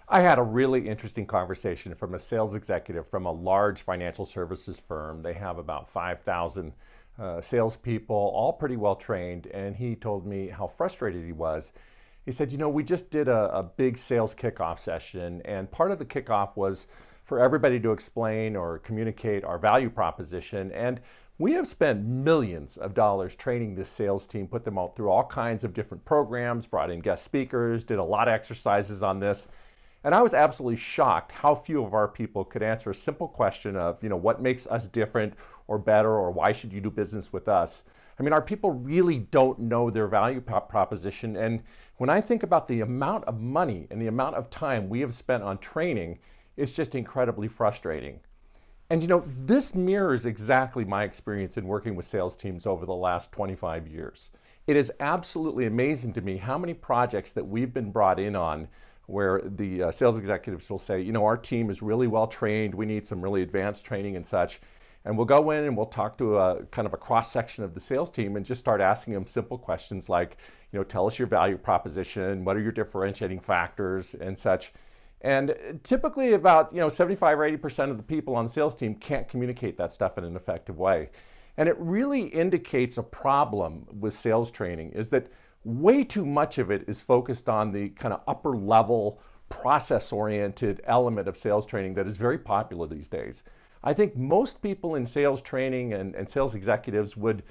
I had a really interesting conversation from a sales executive from a large financial services firm. They have about 5,000 salespeople, all pretty well trained, and he told me how frustrated he was. He said, we just did a big sales kickoff session, and part of the kickoff was for everybody to explain or communicate our value proposition. And we have spent millions of dollars training this sales team, put them all through all kinds of different programs, brought in guest speakers, did a lot of exercises on this. And I was absolutely shocked how few of our people could answer a simple question of, what makes us different or better, or why should you do business with us? I mean, our people really don't know their value proposition. And when I think about the amount of money and the amount of time we have spent on training, it's just incredibly frustrating. And this mirrors exactly my experience in working with sales teams over the last 25 years. It is absolutely amazing to me how many projects that we've been brought in on where the sales executives will say, our team is really well trained, we need some really advanced training and such. And we'll go in and we'll talk to a kind of a cross section of the sales team and just start asking them simple questions like, tell us your value proposition, what are your differentiating factors and such. And typically about 75 or 80% of the people on the sales team can't communicate that stuff in an effective way. And it really indicates a problem with sales training is that way too much of it is focused on the kind of upper level process-oriented element of sales training that is very popular these days. I think most people in sales training and sales executives would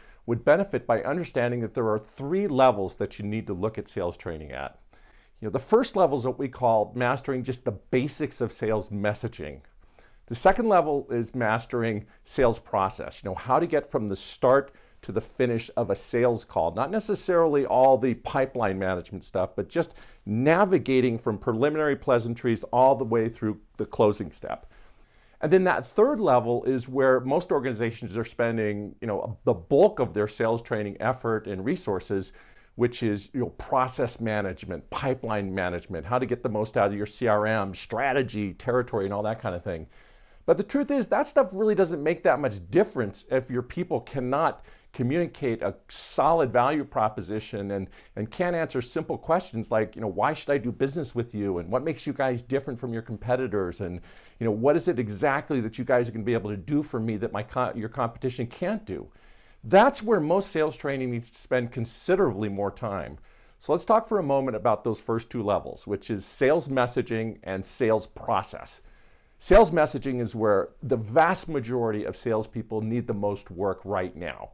benefit by understanding that there are three levels that you need to look at sales training at. The first level is what we call mastering just the basics of sales messaging. The second level is mastering sales process, how to get from the start to the finish of a sales call. Not necessarily all the pipeline management stuff, but just navigating from preliminary pleasantries all the way through the closing step. And then that third level is where most organizations are spending, the bulk of their sales training effort and resources, which is process management, pipeline management, how to get the most out of your CRM, strategy, territory, and all that kind of thing. But the truth is that stuff really doesn't make that much difference if your people cannot communicate a solid value proposition and can't answer simple questions like, why should I do business with you? And what makes you guys different from your competitors? And, what is it exactly that you guys are going to be able to do for me that your competition can't do? That's where most sales training needs to spend considerably more time. So let's talk for a moment about those first two levels, which is sales messaging and sales process. Sales messaging is where the vast majority of salespeople need the most work right now.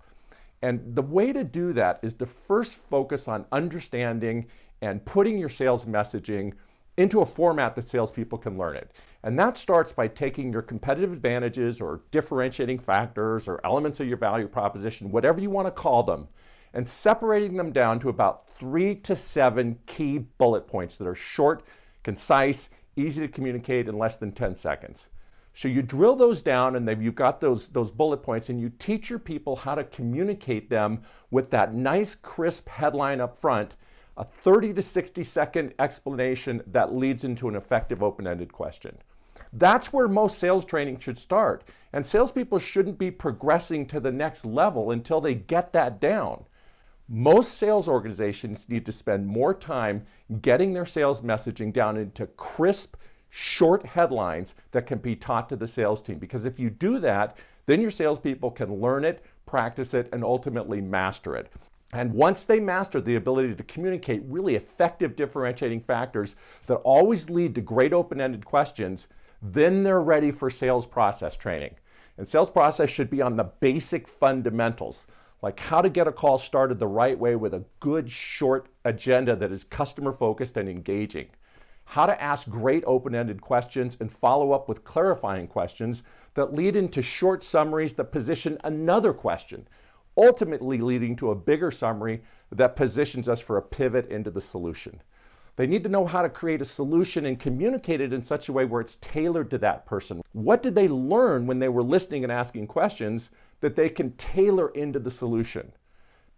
And the way to do that is to first focus on understanding and putting your sales messaging into a format that salespeople can learn it. And that starts by taking your competitive advantages or differentiating factors or elements of your value proposition, whatever you want to call them, and separating them down to about 3 to 7 key bullet points that are short, concise, easy to communicate in less than 10 seconds. So you drill those down and then you've got those bullet points and you teach your people how to communicate them with that nice crisp headline up front, a 30 to 60 second explanation that leads into an effective open-ended question. That's where most sales training should start. And salespeople shouldn't be progressing to the next level until they get that down. Most sales organizations need to spend more time getting their sales messaging down into crisp, short headlines that can be taught to the sales team. Because if you do that, then your salespeople can learn it, practice it, and ultimately master it. And once they master the ability to communicate really effective differentiating factors that always lead to great open-ended questions, then they're ready for sales process training. And sales process should be on the basic fundamentals, like how to get a call started the right way with a good short agenda that is customer focused and engaging. How to ask great open-ended questions and follow up with clarifying questions that lead into short summaries that position another question, ultimately leading to a bigger summary that positions us for a pivot into the solution. They need to know how to create a solution and communicate it in such a way where it's tailored to that person. What did they learn when they were listening and asking questions that they can tailor into the solution?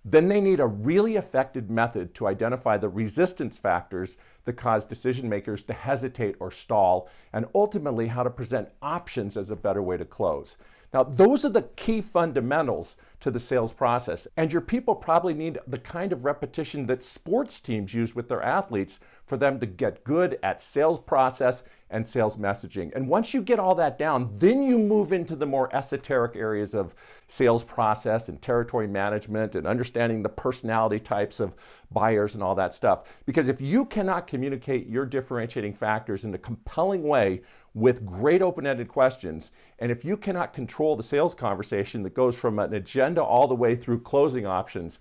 Then they need a really effective method to identify the resistance factors that cause decision makers to hesitate or stall, and ultimately how to present options as a better way to close. Now, those are the key fundamentals to the sales process. And your people probably need the kind of repetition that sports teams use with their athletes for them to get good at sales process and sales messaging. And once you get all that down, then you move into the more esoteric areas of sales process and territory management and understanding the personality types of buyers and all that stuff. Because if you cannot communicate your differentiating factors in a compelling way with great open-ended questions, and if you cannot control the sales conversation that goes from an agenda all the way through closing options,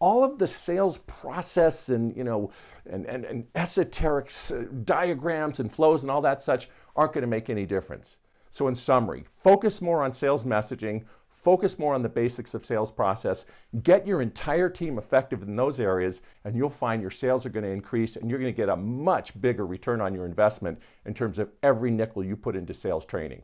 all of the sales process and and esoteric diagrams and flows and all that such aren't going to make any difference. So in summary, focus more on sales messaging, focus more on the basics of sales process, get your entire team effective in those areas, and you'll find your sales are going to increase and you're going to get a much bigger return on your investment in terms of every nickel you put into sales training.